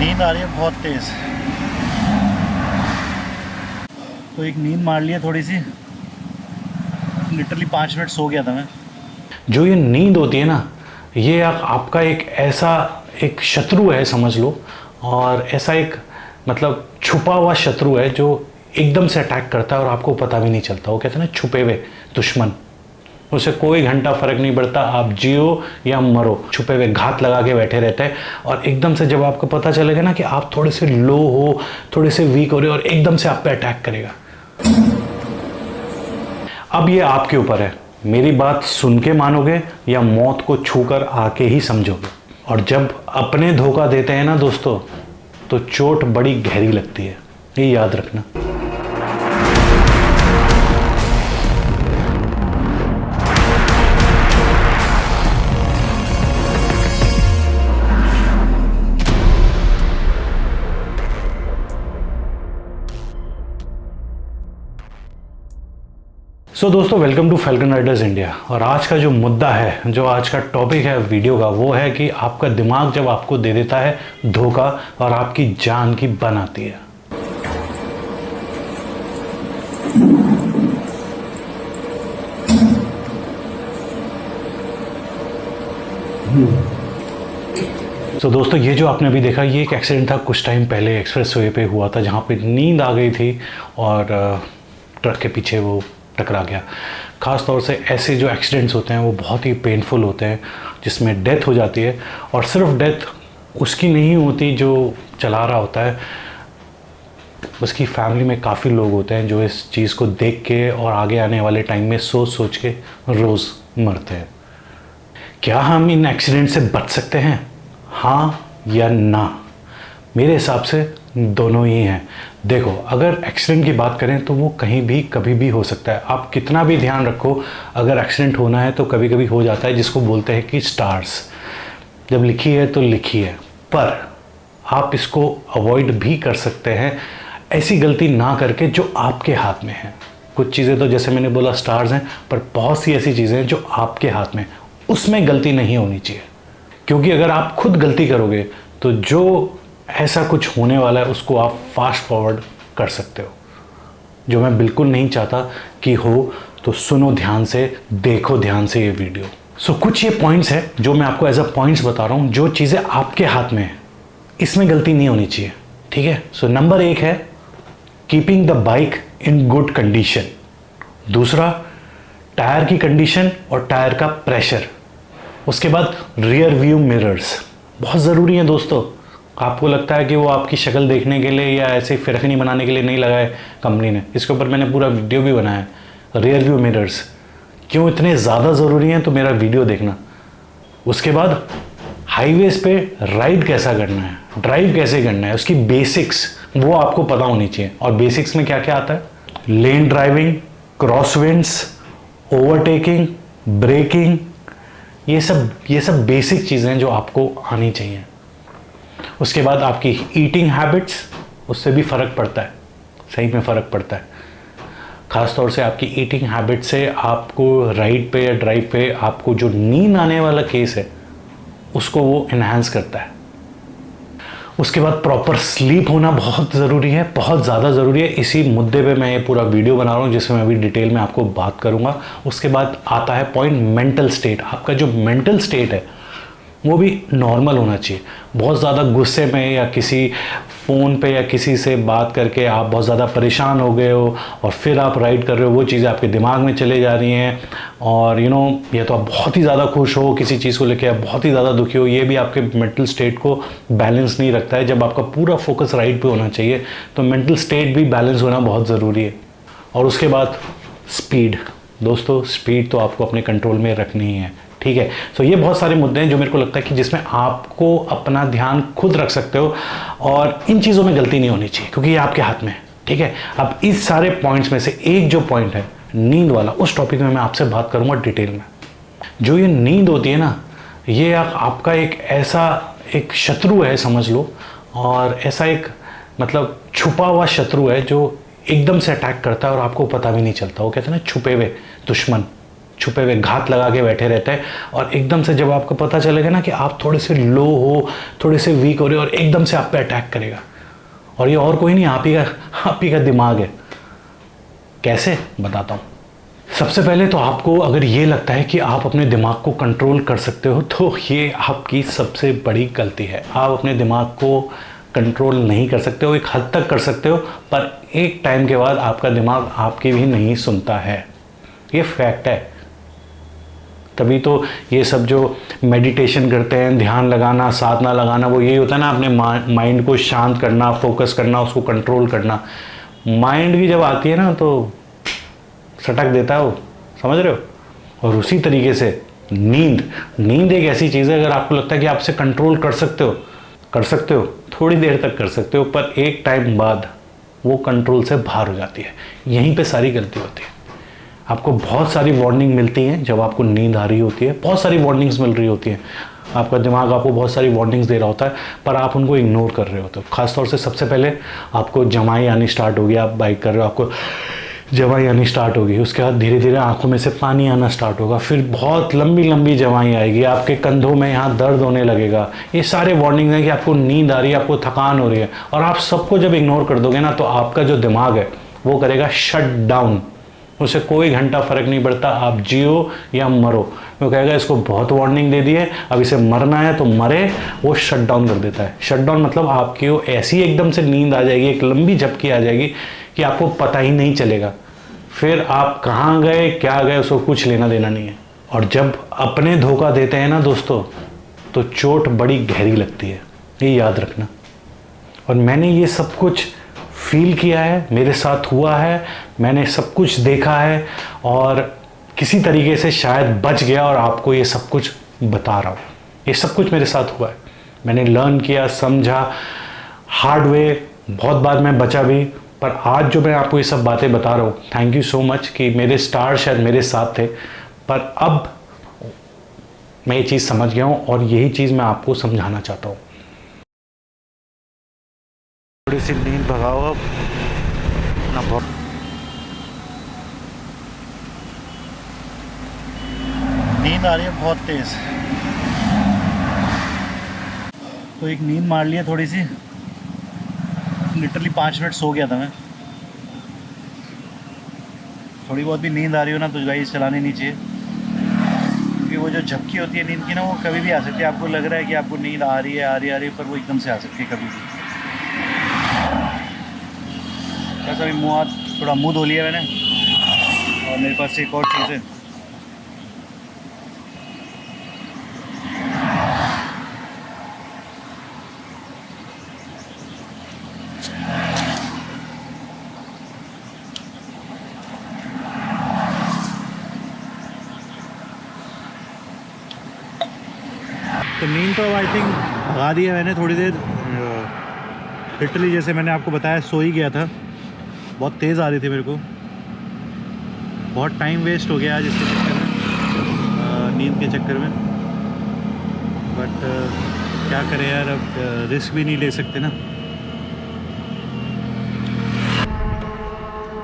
नींद आ रही है बहुत तेज़। तो एक नींद मार लिया थोड़ी सी, लिटरली 5 मिनट सो गया था मैं। जो ये नींद होती है ना, ये आपका एक ऐसा एक शत्रु है समझ लो, और ऐसा एक मतलब छुपा हुआ शत्रु है जो एकदम से अटैक करता है और आपको पता भी नहीं चलता। वो कहते हैं ना, छुपे हुए दुश्मन। उसे कोई घंटा फर्क नहीं पड़ता आप जियो या मरो, छुपे हुए घात लगा के बैठे रहते हैं। और एकदम से जब आपको पता चलेगा ना कि आप थोड़े से लो हो, थोड़े से वीक हो रहे हो, और एकदम से आप पे अटैक करेगा। अब ये आपके ऊपर है, मेरी बात सुन के मानोगे या मौत को छूकर आके ही समझोगे। और जब अपने धोखा देते हैं ना दोस्तों, तो चोट बड़ी गहरी लगती है, ये याद रखना। सो दोस्तों, welcome to Falcon Riders India. और आज का जो मुद्दा है, जो आज का टॉपिक है वीडियो का, वो है कि आपका दिमाग जब आपको दे देता है धोखा और आपकी जान की बन आती है। तो दोस्तों, ये जो आपने अभी देखा, ये एक एक्सीडेंट था कुछ टाइम पहले एक्सप्रेसवे पे हुआ था, जहाँ पे नींद आ गई थी और ट्रक के पीछे वो टकरा गया। ख़ास तौर से ऐसे जो एक्सीडेंट्स होते हैं वो बहुत ही पेनफुल होते हैं, जिसमें डेथ हो जाती है। और सिर्फ डेथ उसकी नहीं होती जो चला रहा होता है, उसकी फैमिली में काफ़ी लोग होते हैं जो इस चीज़ को देख के और आगे आने वाले टाइम में सोच सोच के रोज़ मरते हैं। क्या हम इन एक्सीडेंट से बच सकते हैं, हाँ या ना? मेरे हिसाब से दोनों ही हैं। देखो, अगर एक्सीडेंट की बात करें तो वो कहीं भी कभी भी हो सकता है। आप कितना भी ध्यान रखो, अगर एक्सीडेंट होना है तो कभी कभी हो जाता है, जिसको बोलते हैं कि स्टार्स। जब लिखी है तो लिखी है, पर आप इसको अवॉइड भी कर सकते हैं, ऐसी गलती ना करके जो आपके हाथ में है। कुछ चीज़ें तो जैसे मैंने बोला स्टार्स हैं, पर बहुत सी ऐसी चीज़ें हैं जो आपके हाथ में, उसमें गलती नहीं होनी चाहिए। क्योंकि अगर आप खुद गलती करोगे तो जो ऐसा कुछ होने वाला है उसको आप फास्ट फॉरवर्ड कर सकते हो, जो मैं बिल्कुल नहीं चाहता कि हो। तो सुनो ध्यान से, देखो ध्यान से ये वीडियो। सो कुछ ये पॉइंट्स है जो मैं आपको एज अ पॉइंट्स बता रहा हूँ, जो चीज़ें आपके हाथ में है, इसमें गलती नहीं होनी चाहिए, ठीक है। सो नंबर 1 है keeping the bike in good condition. दूसरा, टायर की कंडीशन और टायर का प्रेशर। उसके बाद रियर व्यू मिरर्स बहुत ज़रूरी है दोस्तों। आपको लगता है कि वो आपकी शक्ल देखने के लिए या ऐसे फिरकनी बनाने के लिए नहीं लगाए कंपनी ने, इसके ऊपर मैंने पूरा वीडियो भी बनाया है। रियर व्यू मिरर्स क्यों इतने ज़्यादा ज़रूरी हैं, तो मेरा वीडियो देखना। उसके बाद हाईवेज पे राइड कैसा करना है, ड्राइव कैसे करना है, उसकी बेसिक्स वो आपको पता होनी चाहिए। और बेसिक्स में क्या क्या आता है? Lane driving, cross winds, overtaking, braking, ये सब बेसिक चीज़ें हैं जो आपको आनी चाहिए। उसके बाद आपकी ईटिंग हैबिट्स, उससे भी फ़र्क पड़ता है, सही में फ़र्क पड़ता है। ख़ास तौर से आपकी ईटिंग हैबिट से आपको राइड पे या ड्राइव पे आपको जो नींद आने वाला केस है उसको वो इन्हांस करता है। उसके बाद प्रॉपर स्लीप होना बहुत ज़रूरी है, बहुत ज़्यादा ज़रूरी है। इसी मुद्दे पे मैं ये पूरा वीडियो बना रहा हूँ, जिसमें मैं अभी डिटेल में आपको बात करूँगा। उसके बाद आता है पॉइंट मेंटल स्टेट। आपका जो मेंटल स्टेट है वो भी नॉर्मल होना चाहिए। बहुत ज़्यादा गुस्से में या किसी फ़ोन पे या किसी से बात करके आप बहुत ज़्यादा परेशान हो गए हो और फिर आप राइड कर रहे हो, वो चीज़ें आपके दिमाग में चले जा रही हैं। और या तो आप बहुत ही ज़्यादा खुश हो किसी चीज़ को लेकर, आप बहुत ही ज़्यादा दुखी हो, ये भी आपके मेंटल स्टेट को बैलेंस नहीं रखता है। जब आपका पूरा फोकस राइड पे होना चाहिए, तो मेंटल स्टेट भी बैलेंस होना बहुत ज़रूरी है। और उसके बाद स्पीड। दोस्तों, स्पीड तो आपको अपने कंट्रोल में रखनी ही है, ठीक है। सो ये बहुत सारे मुद्दे हैं जो मेरे को लगता है कि जिसमें आपको अपना ध्यान खुद रख सकते हो, और इन चीज़ों में गलती नहीं होनी चाहिए क्योंकि ये आपके हाथ में है, ठीक है। अब इस सारे पॉइंट्स में से एक जो पॉइंट है नींद वाला, उस टॉपिक में मैं आपसे बात करूंगा डिटेल में। जो ये नींद होती है ना, ये आपका एक ऐसा एक शत्रु है समझ लो, और ऐसा एक मतलब छुपा हुआ शत्रु है जो एकदम से अटैक करता है और आपको पता भी नहीं चलता। वो कहते हैं ना, छुपे हुए दुश्मन। छुपे हुए घात लगा के बैठे रहते हैं, और एकदम से जब आपको पता चलेगा ना कि आप थोड़े से लो हो, थोड़े से वीक हो रहे हो, और एकदम से आप पे अटैक करेगा। और ये और कोई नहीं, आप ही का दिमाग है। कैसे, बताता हूँ। सबसे पहले तो आपको अगर ये लगता है कि आप अपने दिमाग को कंट्रोल कर सकते हो, तो ये आपकी सबसे बड़ी गलती है। आप अपने दिमाग को कंट्रोल नहीं कर सकते हो, एक हद तक कर सकते हो, पर एक टाइम के बाद आपका दिमाग आपकी भी नहीं सुनता है। ये फैक्ट है। तभी तो ये सब जो मेडिटेशन करते हैं, ध्यान लगाना, साधना लगाना, वो यही होता है ना, अपने माइंड को शांत करना, फोकस करना, उसको कंट्रोल करना। माइंड की जब आती है ना तो सटक देता है वो, समझ रहे हो। और उसी तरीके से नींद एक ऐसी चीज़ है, अगर आपको लगता है कि आपसे कंट्रोल कर सकते हो, थोड़ी देर तक कर सकते हो, पर एक टाइम बाद वो कंट्रोल से बाहर हो जाती है। यहीं पे सारी गलती होती है। आपको बहुत सारी वार्निंग मिलती हैं जब आपको नींद आ रही होती है, बहुत सारी वार्निंग्स मिल रही होती हैं, आपका दिमाग आपको बहुत सारी वार्निंग्स दे रहा होता है, पर आप उनको इग्नोर कर रहे होते हो। खासतौर से सबसे पहले आपको जमाई आनी स्टार्ट होगी, आप बाइक कर रहे हो, आपको जवाई आनी स्टार्ट होगी, उसके बाद धीरे धीरे आंखों में से पानी आना स्टार्ट होगा, फिर बहुत लंबी लंबी जवाई आएगी, आपके कंधों में यहाँ दर्द होने लगेगा। ये सारे वार्निंग्स हैं कि आपको नींद आ रही है, आपको थकान हो रही है। और आप सबको जब इग्नोर कर दोगे ना, तो आपका जो दिमाग है वो करेगा शट डाउन। उसे कोई घंटा फ़र्क नहीं पड़ता आप जियो या मरो, वो कहेगा इसको बहुत वार्निंग दे दी है, अब इसे मरना है तो मरे। वो शट डाउन कर देता है। शट डाउन मतलब आपकी वो ऐसी एकदम से नींद आ जाएगी, एक लंबी झपकी आ जाएगी कि आपको पता ही नहीं चलेगा। फिर आप कहाँ गए, क्या गए, उसको कुछ लेना देना नहीं है। और जब अपने धोखा देते हैं ना दोस्तों, तो चोट बड़ी गहरी लगती है, ये याद रखना। और मैंने ये सब कुछ फील किया है, मेरे साथ हुआ है, मैंने सब कुछ देखा है, और किसी तरीके से शायद बच गया और आपको ये सब कुछ बता रहा हूँ। ये सब कुछ मेरे साथ हुआ है, मैंने लर्न किया, समझा, हार्ड वे, बहुत बार मैं बचा भी। पर आज जो मैं आपको ये सब बातें बता रहा हूँ, थैंक यू सो मच कि मेरे स्टार शायद मेरे साथ थे, पर अब मैं ये चीज़ समझ गया हूँ, और यही चीज़ मैं आपको समझाना चाहता हूँ। थोड़ी सी नींद भगाओ अब ना, बहुत नींद आ रही है बहुत तेज, तो एक नींद मार ली है थोड़ी सी। लिटरली 5 मिनट सो गया था मैं। थोड़ी बहुत भी नींद आ रही हो ना तो गाइस चलानी नहीं चाहिए, क्योंकि वो जो झपकी होती है नींद की ना, वो कभी भी आ सकती है। आपको लग रहा है कि आपको नींद आ रही है, पर वो एकदम से आ सकती है कभी भी। बस अभी थोड़ा मुँह धो लिया मैंने, और मेरे पास एक और चीज़ है। तो नींद तो आई थिंक भगा दी है मैंने थोड़ी देर। लिटरली जैसे मैंने आपको बताया, सो ही गया था। बहुत तेज़ आ रही थी मेरे को, बहुत टाइम वेस्ट हो गया आज इसके चक्कर में, नींद के चक्कर में। बट क्या करें यार, अब रिस्क भी नहीं ले सकते ना।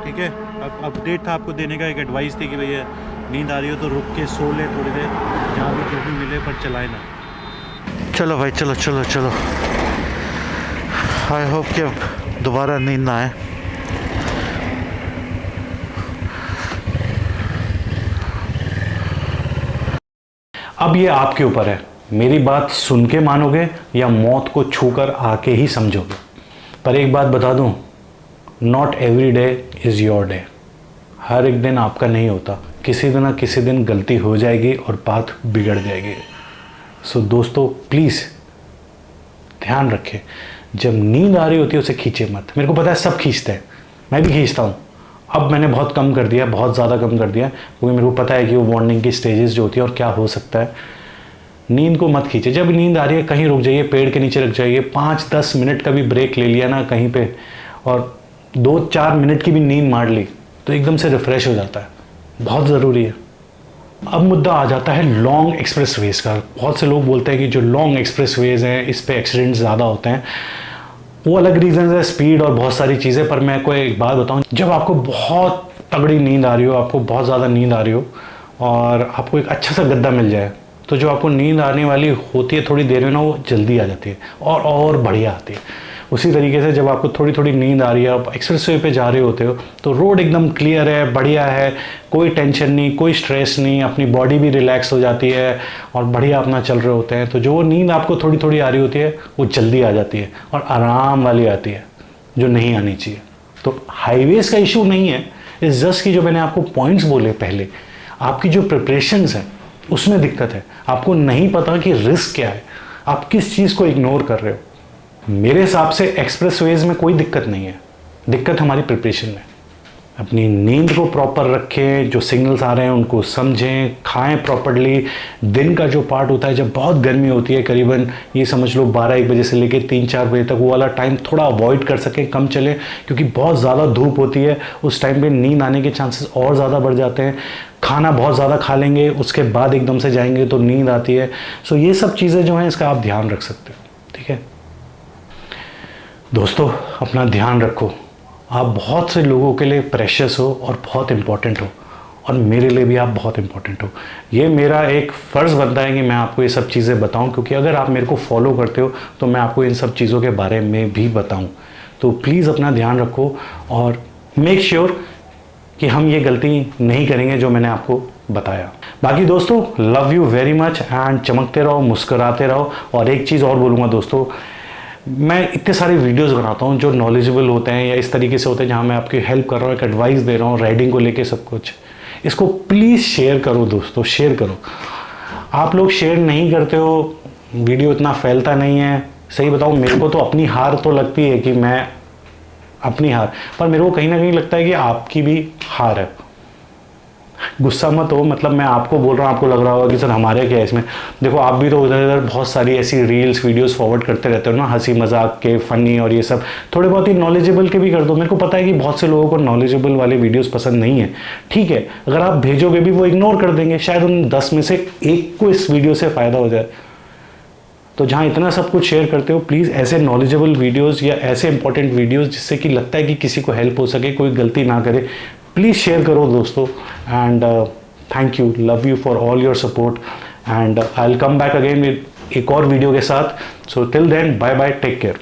ठीक है, अब अपडेट था आपको देने का, एक एडवाइस थी कि भैया नींद आ रही हो तो रुक के सो ले थोड़ी देर, जहाँ भी जो भी मिले, पर चलाए ना। चलो भाई, चलो चलो चलो। आई होप कि अब दोबारा नींद ना आए। अब ये आपके ऊपर है, मेरी बात सुन के मानोगे या मौत को छूकर आके ही समझोगे। पर एक बात बता दूं, not every day is your day. हर एक दिन आपका नहीं होता, किसी दिन ना किसी दिन गलती हो जाएगी और बात बिगड़ जाएगी। सो दोस्तों प्लीज़ ध्यान रखें, जब नींद आ रही होती है उसे खींचे मत। मेरे को पता है सब खींचते हैं, मैं भी खींचता हूँ। अब मैंने बहुत कम कर दिया, बहुत ज़्यादा कम कर दिया, क्योंकि मेरे को पता है कि वो वार्निंग की स्टेजेस जो होती है और क्या हो सकता है। नींद को मत खींचे। जब नींद आ रही है कहीं रुक जाइए, पेड़ के नीचे रख जाइए, 5-10 मिनट का भी ब्रेक ले लिया ना कहीं पे, और 2-4 मिनट की भी नींद मार ली, तो एकदम से रिफ़्रेश हो जाता है। बहुत ज़रूरी है। अब मुद्दा आ जाता है लॉन्ग एक्सप्रेसवेज़ का। बहुत से लोग बोलते हैं कि जो लॉन्ग एक्सप्रेसवेज़ हैं इस पे एक्सीडेंट ज़्यादा होते हैं। वो अलग रीज़न है, स्पीड और बहुत सारी चीज़ें। पर मैं कोई एक बात बताऊं, जब आपको बहुत तगड़ी नींद आ रही हो, आपको बहुत ज़्यादा नींद आ रही हो, और आपको एक अच्छा सा गद्दा मिल जाए तो जो आपको नींद आने वाली होती है थोड़ी देर में ना, वो जल्दी आ जाती है और बढ़िया आती है। उसी तरीके से जब आपको थोड़ी थोड़ी नींद आ रही है, आप एक्सप्रेस वे पे जा रहे होते हो तो रोड एकदम क्लियर है, बढ़िया है, कोई टेंशन नहीं, कोई स्ट्रेस नहीं, अपनी बॉडी भी रिलैक्स हो जाती है और बढ़िया अपना चल रहे होते हैं। तो जो वो नींद आपको थोड़ी थोड़ी आ रही होती है वो जल्दी आ जाती है और आराम वाली आती है जो नहीं आनी चाहिए। तो हाईवेज़ का इशू नहीं है, इस जस्ट की जो मैंने आपको पॉइंट्स बोले पहले, आपकी जो प्रिपरेशंस है उसमें दिक्कत है। आपको नहीं पता कि रिस्क क्या है, आप किस चीज़ को इग्नोर कर रहे हो। मेरे हिसाब से एक्सप्रेसवेज में कोई दिक्कत नहीं है, दिक्कत हमारी प्रिपरेशन में। अपनी नींद को प्रॉपर रखें, जो सिग्नल्स आ रहे हैं उनको समझें, खाएं प्रॉपरली। दिन का जो पार्ट होता है जब बहुत गर्मी होती है, करीबन ये समझ लो 12-1 बजे से लेकर 3-4 बजे तक, वो वाला टाइम थोड़ा अवॉइड कर सकें, कम चले, क्योंकि बहुत ज़्यादा धूप होती है। उस टाइम पे नींद आने के चांसेस और ज़्यादा बढ़ जाते हैं। खाना बहुत ज़्यादा खा लेंगे, उसके बाद एकदम से जाएंगे तो नींद आती है। सो ये सब चीज़ें जो हैं इसका आप ध्यान रख सकते हो, ठीक है दोस्तों। अपना ध्यान रखो, आप बहुत से लोगों के लिए प्रेशियस हो और बहुत इम्पोर्टेंट हो, और मेरे लिए भी आप बहुत इम्पोर्टेंट हो। ये मेरा एक फ़र्ज़ बनता है कि मैं आपको ये सब चीज़ें बताऊं, क्योंकि अगर आप मेरे को फॉलो करते हो तो मैं आपको इन सब चीज़ों के बारे में भी बताऊं। तो प्लीज़ अपना ध्यान रखो और मेक श्योर कि हम ये गलती नहीं करेंगे जो मैंने आपको बताया। बाकी दोस्तों, love you very much and चमकते रहो, मुस्कुराते रहो। और एक चीज़ और बोलूँगा दोस्तों, मैं इतने सारे वीडियोस बनाता हूँ जो नॉलेजेबल होते हैं या इस तरीके से होते हैं जहाँ मैं आपकी हेल्प कर रहा हूँ, एक एडवाइस दे रहा हूँ राइडिंग को लेके सब कुछ। इसको प्लीज़ शेयर करो दोस्तों, शेयर करो। आप लोग शेयर नहीं करते हो, वीडियो इतना फैलता नहीं है। सही बताऊँ, मेरे को तो अपनी हार तो लगती है कि मैं अपनी हार, पर मेरे को कहीं ना कहीं लगता है कि आपकी भी हार है। गुस्सा मत हो, मतलब मैं आपको बोल रहा हूँ, आपको लग रहा होगा कि सर हमारे क्या है इसमें। देखो, आप भी तो उधर इधर बहुत सारी ऐसी रील्स वीडियोस फॉरवर्ड करते रहते हो ना, हंसी मजाक के, फनी और ये सब। थोड़े बहुत ही नॉलेजेबल के भी कर दो। मेरे को पता है कि बहुत से लोगों को नॉलेजेबल वाले वीडियोस पसंद नहीं है, ठीक है। अगर आप भेजोगे भी वो इग्नोर कर देंगे, शायद उन 10 में से एक को इस वीडियो से फ़ायदा हो जाए। तो जहाँ इतना सब कुछ शेयर करते हो, प्लीज़ ऐसे नॉलेजेबल वीडियोज़ या ऐसे इंपॉर्टेंट वीडियोज़ जिससे कि लगता है कि किसी को हेल्प हो सके, कोई गलती ना करे, प्लीज़ शेयर करो दोस्तों। And thank you, love you for all your support and I will come back again with एक और वीडियो के साथ। So till then, bye bye, take care.